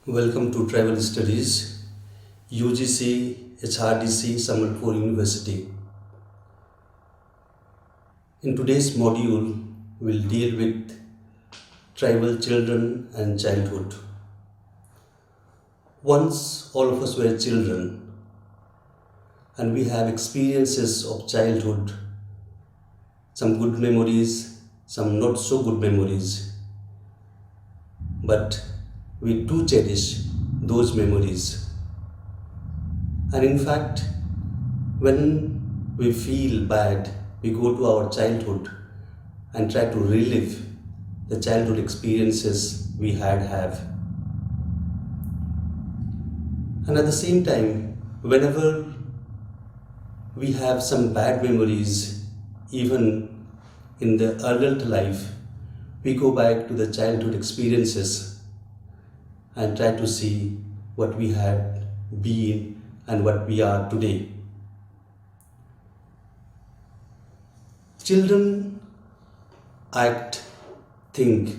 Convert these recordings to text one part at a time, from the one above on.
Welcome to Travel Studies, UGC HRDC Sambalpur University. In today's module, we'll deal with tribal children and childhood. Once all of us were children and we have experiences of childhood, some good memories, some not so good memories, but we do cherish those memories. And in fact, when we feel bad, we go to our childhood and try to relive the childhood experiences we have. And at the same time, whenever we have some bad memories, even in the adult life, we go back to the childhood experiences and try to see what we had been and what we are today. Children act, think,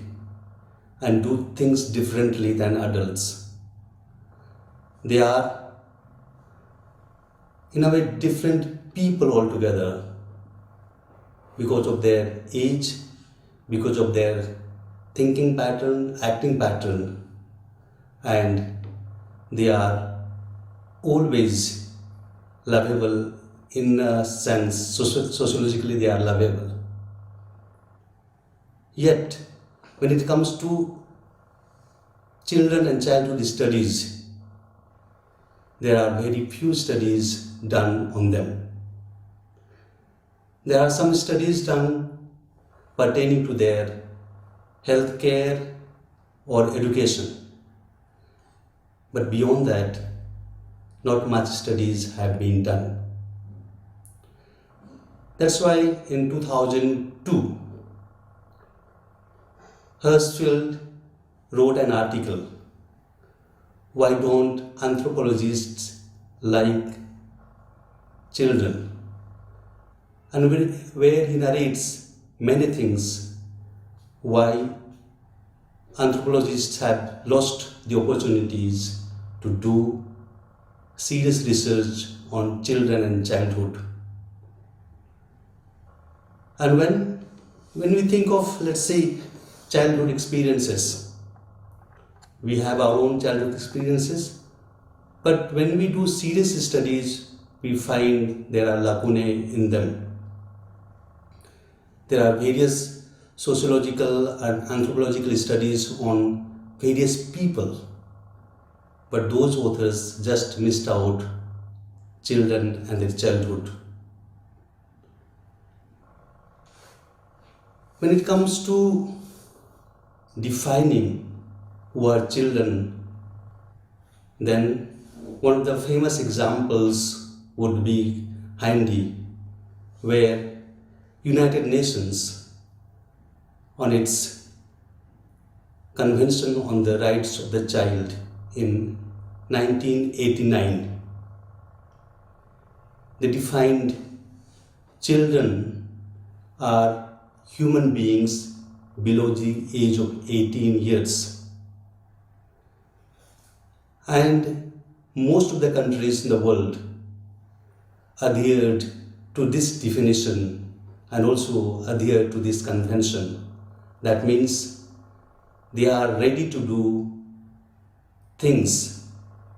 and do things differently than adults. They are, in a way, different people altogether because of their age, because of their thinking pattern, acting pattern, and they are always lovable in a sense, sociologically they are lovable. Yet, when it comes to children and childhood studies, there are very few studies done on them. There are some studies done pertaining to their health care or education. But beyond that, not much studies have been done. That's why in 2002, Hirschfeld wrote an article, "Why don't anthropologists like children?" and where he narrates many things why anthropologists have lost the opportunities to do serious research on children and childhood. And when we think of, let's say, childhood experiences, we have our own childhood experiences, but when we do serious studies, we find there are lacunae in them. There are various sociological and anthropological studies on various people, but those authors just missed out children and their childhood. When it comes to defining who are children, then one of the famous examples would be Hindi, where United Nations, on its Convention on the Rights of the Child in 1989, they defined children are human beings below the age of 18 years. And most of the countries in the world adhered to this definition and also adhered to this convention. That means they are ready to do things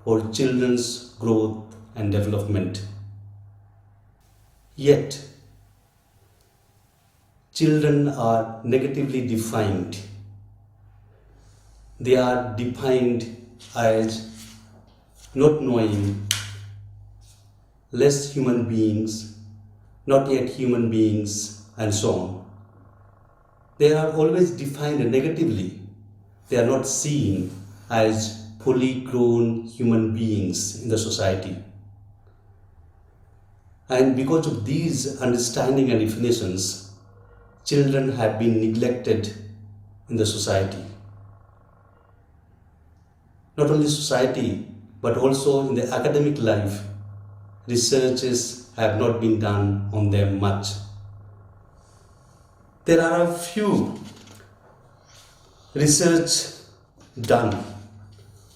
for children's growth and development. Yet, children are negatively defined. They are defined as not knowing, less human beings, not yet human beings, and so on. They are always defined negatively. They are not seen as fully grown human beings in the society. And because of these understanding and definitions, children have been neglected in the society. Not only society, but also in the academic life, researches have not been done on them much. There are a few research done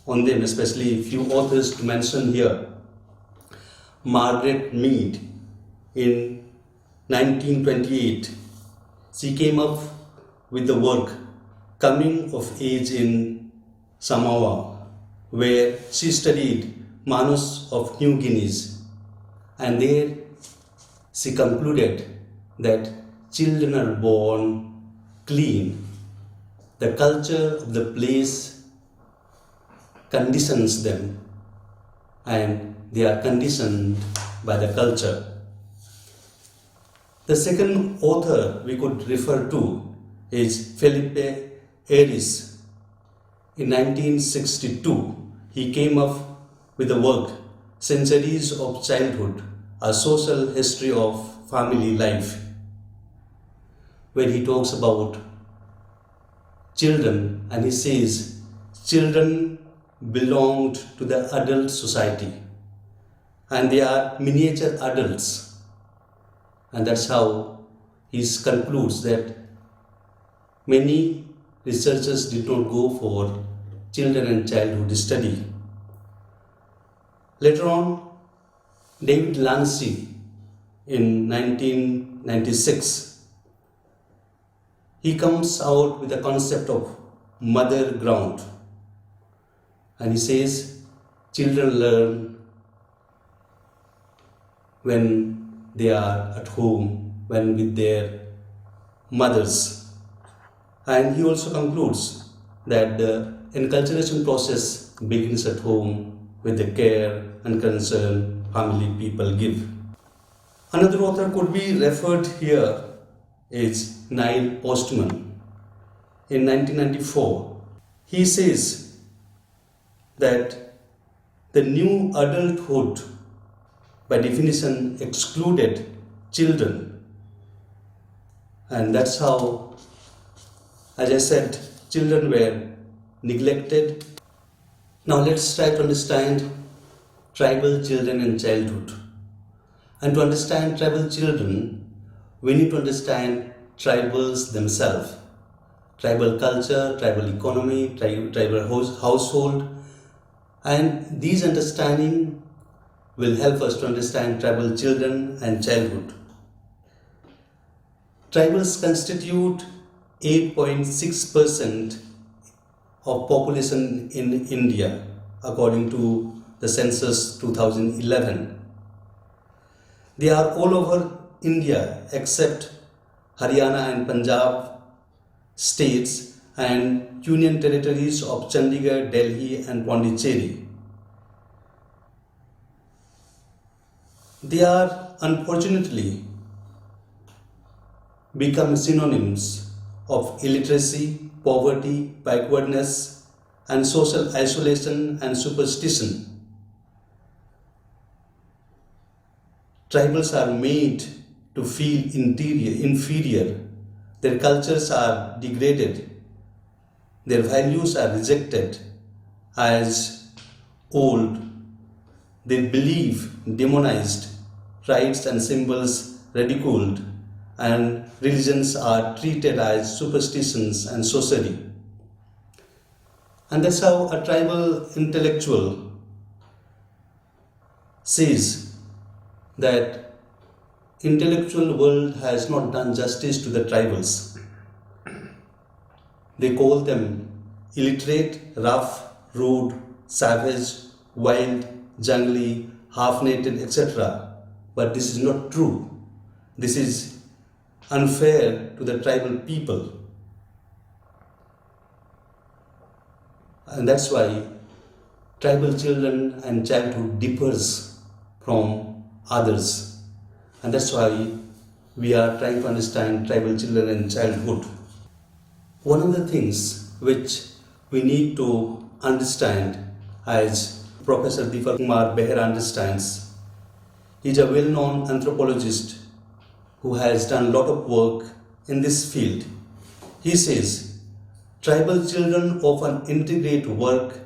on them, especially few authors to mention here. Margaret Mead in 1928, she came up with the work Coming of Age in Samoa, where she studied Manus of New Guinea, and there she concluded that children are born clean. The culture of the place conditions them, and they are conditioned by the culture. The second author we could refer to is Felipe Ayres. In 1962, he came up with the work Centuries of Childhood, a social history of family life, where he talks about children, and he says children belonged to the adult society and they are miniature adults, and that's how he concludes that many researchers did not go for children and childhood study. Later on, David Lancy in 1996, he comes out with the concept of mother ground, and he says children learn when they are at home, when with their mothers. And he also concludes that the enculturation process begins at home with the care and concern family people give. Another author could be referred here is Neil Postman. In 1994, he says that the new adulthood by definition excluded children, and that's how, as I said, children were neglected. Now let's try to understand tribal children and childhood. And to understand tribal children, we need to understand tribals themselves. Tribal culture, tribal economy, tribal household, and these understanding will help us to understand tribal children and childhood. Tribals constitute 8.6% of population in India according to the census 2011. They are all over India except Haryana and Punjab states and union territories of Chandigarh, Delhi and Pondicherry. They are unfortunately become synonyms of illiteracy, poverty, backwardness and social isolation and superstition. Tribals are made to feel inferior. Their cultures are degraded. Their values are rejected as old. They believe demonized, rites and symbols ridiculed, and religions are treated as superstitions and sorcery. And that's how a tribal intellectual says that intellectual world has not done justice to the tribals. They call them illiterate, rough, rude, savage, wild, jungly, half-naked, etc. But this is not true. This is unfair to the tribal people. And that's why tribal children and childhood differs from others. And that's why we are trying to understand tribal children and childhood. One of the things which we need to understand, as Professor Deepak Kumar Behera understands, he's a well-known anthropologist who has done a lot of work in this field. He says, tribal children often integrate work,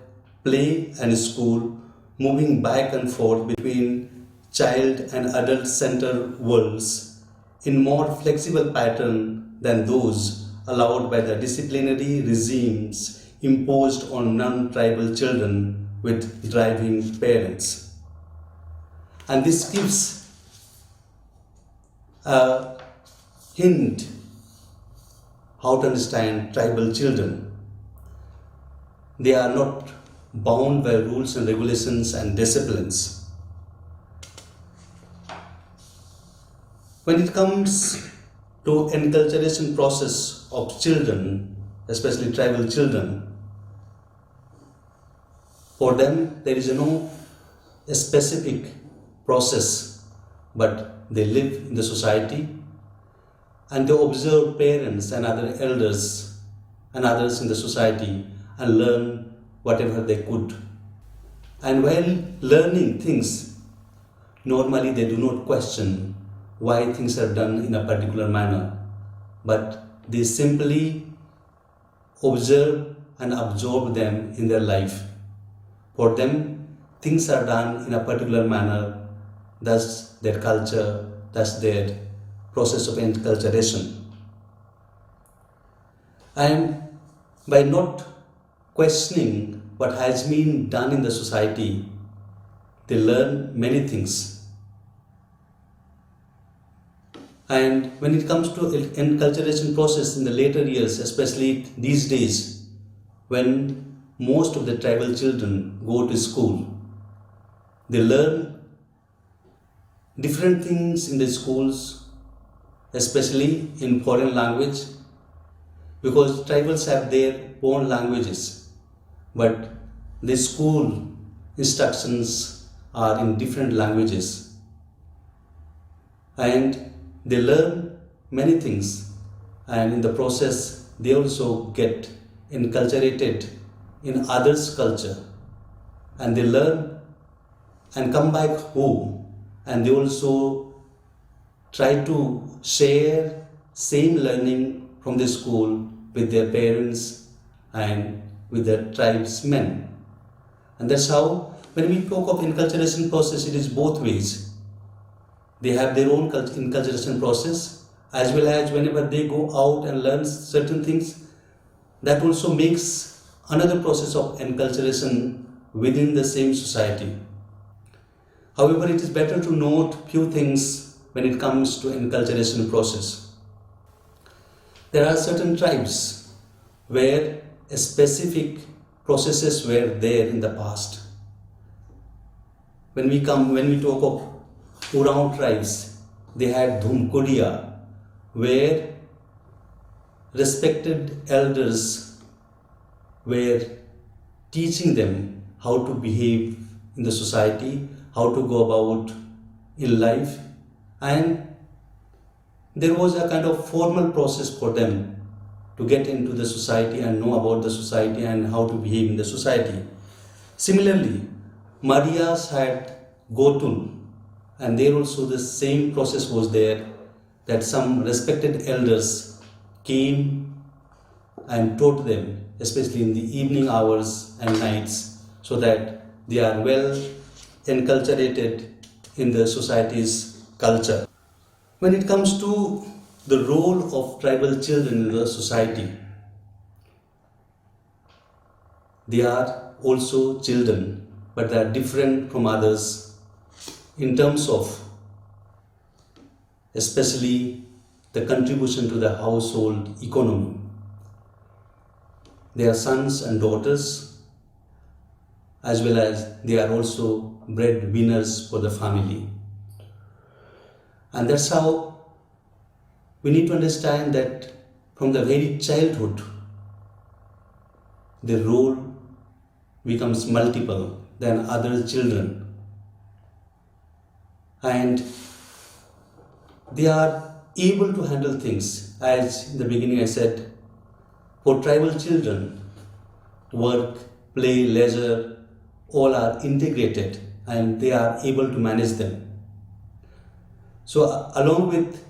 play and school, moving back and forth between child and adult-centered worlds in more flexible pattern than those allowed by the disciplinary regimes imposed on non-tribal children with driving parents. And this gives a hint how to understand tribal children. They are not bound by rules and regulations and disciplines. When it comes to enculturation process of children, especially tribal children, for them there is no specific process, but they live in the society and they observe parents and other elders and others in the society and learn whatever they could. And while learning things, normally they do not question why things are done in a particular manner, but they simply observe and absorb them in their life. For them, things are done in a particular manner, thus their culture, thus their process of enculturation. And by not questioning what has been done in the society, they learn many things. And when it comes to enculturation process in the later years, especially these days, when most of the tribal children go to school, they learn different things in the schools, especially in foreign language, because tribals have their own languages, but the school instructions are in different languages. And they learn many things, and in the process they also get enculturated in others' culture, and they learn and come back home, and they also try to share same learning from the school with their parents and with their tribesmen. And that's how when we talk of enculturation process, it is both ways. They have their own enculturation process, as well as whenever they go out and learn certain things, that also makes another process of enculturation within the same society. However, it is better to note few things when it comes to enculturation process. There are certain tribes where specific processes were there in the past. When we talk of Urao tribes, they had Dhumkudia, where respected elders were teaching them how to behave in the society, how to go about in life, and there was a kind of formal process for them to get into the society and know about the society and how to behave in the society. Similarly, Marias had Gotun, and there also the same process was there, that some respected elders came and taught them, especially in the evening hours and nights, so that they are well enculturated in the society's culture. When it comes to the role of tribal children in the society, they are also children, but they are different from others in terms of especially the contribution to the household economy. They are sons and daughters, as well as they are also breadwinners for the family. And that's how we need to understand that from the very childhood, the role becomes multiple than other children. And they are able to handle things. As in the beginning I said, for tribal children, work, play, leisure, all are integrated and they are able to manage them. So along with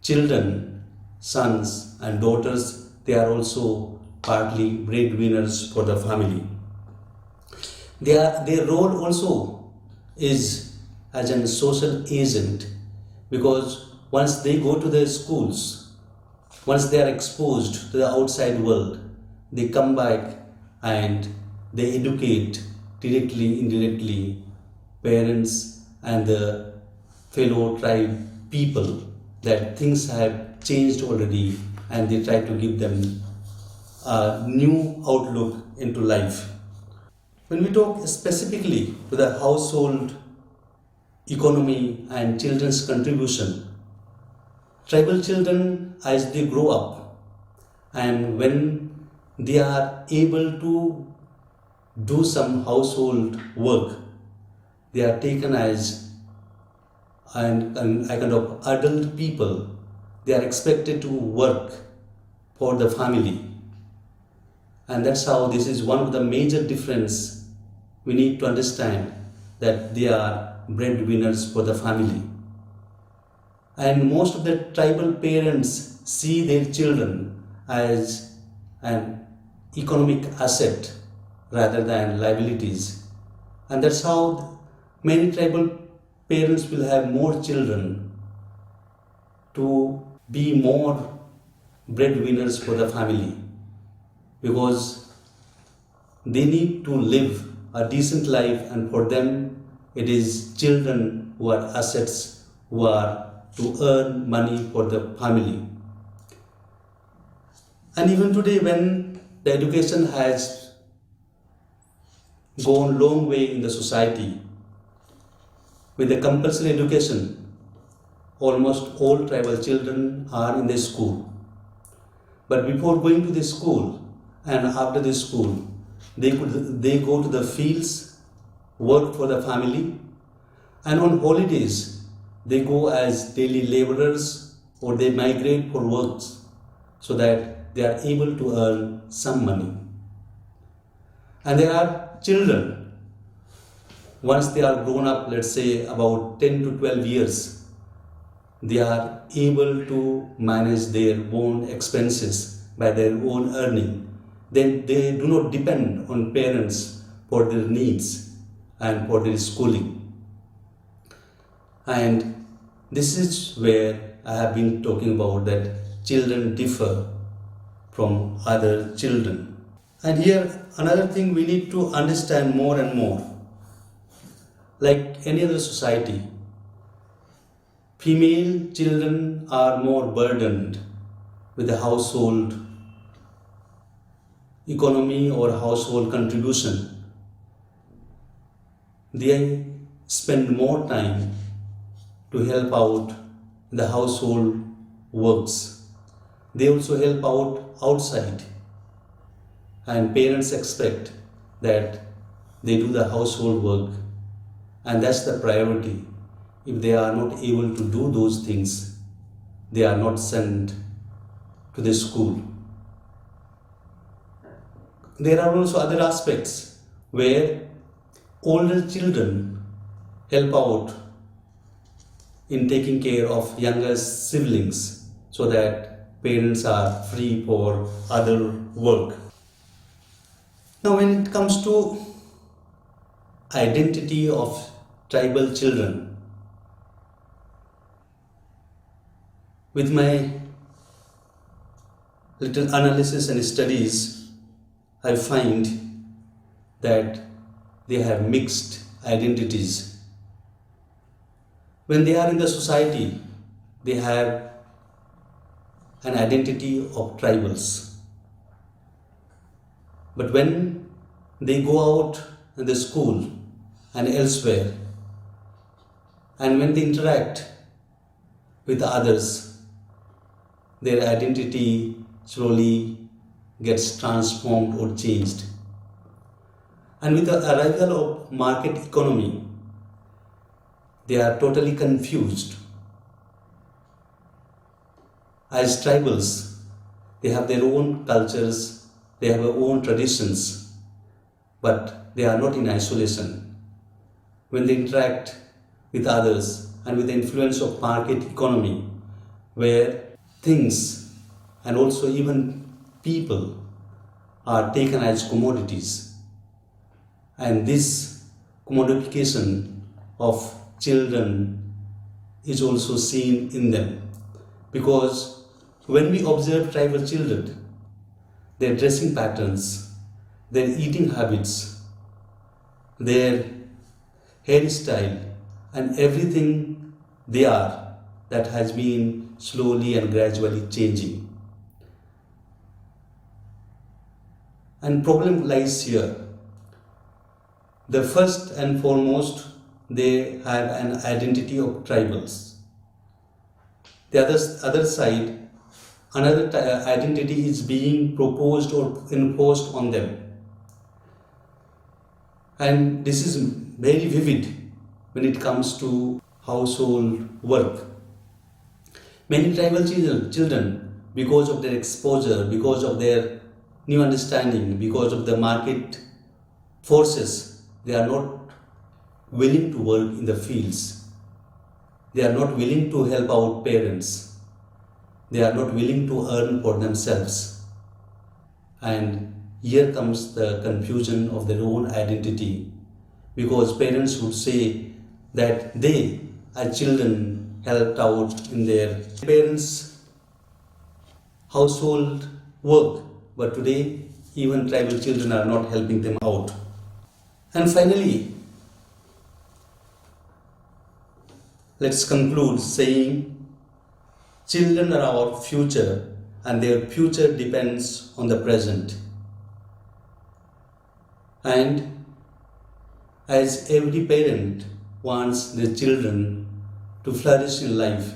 children, sons and daughters, they are also partly breadwinners for the family. Their role also is as a social agent, because once they go to their schools, once they are exposed to the outside world, they come back and they educate directly, indirectly, parents and the fellow tribe people that things have changed already, and they try to give them a new outlook into life. When we talk specifically to the household economy and children's contribution, tribal children, as they grow up and when they are able to do some household work, they are taken as a kind of adult people. They are expected to work for the family, and that's how this is one of the major difference. We need to understand that they are breadwinners for the family, and most of the tribal parents see their children as an economic asset rather than liabilities, and that's how many tribal parents will have more children to be more breadwinners for the family, because they need to live a decent life, and for them it is children who are assets, who are to earn money for the family. And even today, when the education has gone long way in the society, with the compulsory education, almost all tribal children are in the school. But before going to the school and after the school, they go to the fields, work for the family, and on holidays they go as daily laborers or they migrate for works so that they are able to earn some money. And there are children, once they are grown up, let's say about 10 to 12 years, they are able to manage their own expenses by their own earning. Then they do not depend on parents for their needs and for their schooling. And this is where I have been talking about that children differ from other children. And here another thing we need to understand more and more. Like any other society, female children are more burdened with the household economy or household contribution. They spend more time to help out in the household works. They also help out outside, and parents expect that they do the household work, and that's the priority. If they are not able to do those things, they are not sent to the school. There are also other aspects where older children help out in taking care of younger siblings so that parents are free for other work. Now, when it comes to identity of tribal children, with my little analysis and studies, I find that they have mixed identities. When they are in the society, they have an identity of tribals. But when they go out in the school and elsewhere, and when they interact with others, their identity slowly gets transformed or changed. And with the arrival of market economy, they are totally confused. As tribals, they have their own cultures, they have their own traditions, but they are not in isolation. When they interact with others and with the influence of market economy, where things and also even people are taken as commodities, and this commodification of children is also seen in them, because when we observe tribal children, their dressing patterns, their eating habits, their hairstyle, and everything they are that has been slowly and gradually changing. And problem lies here. The first and foremost, they have an identity of tribals. The other side, another identity is being proposed or enforced on them. And this is very vivid when it comes to household work. Many tribal children, because of their exposure, because of their new understanding, because of the market forces, they are not willing to work in the fields. They are not willing to help out parents. They are not willing to earn for themselves. And here comes the confusion of their own identity, because parents would say that they, as children, helped out in their parents' household work, but today even tribal children are not helping them out. And finally, let's conclude saying children are our future and their future depends on the present. And as every parent wants their children to flourish in life,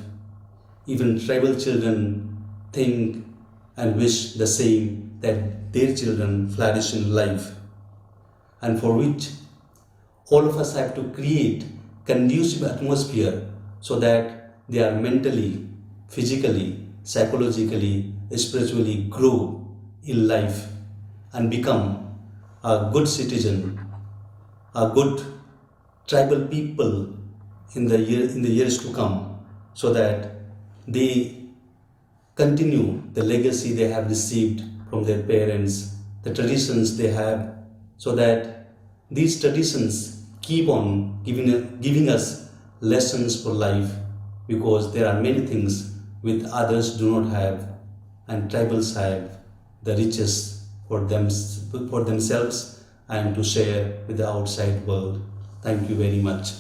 even tribal children think and wish the same, that their children flourish in life, and for which all of us have to create conducive atmosphere so that they are mentally, physically, psychologically, spiritually grow in life and become a good citizen, a good tribal people in the years to come, so that they continue the legacy they have received from their parents, the traditions they have, so that these traditions keep on giving us lessons for life, because there are many things which others do not have, and tribals have the riches for themselves and to share with the outside world. Thank you very much.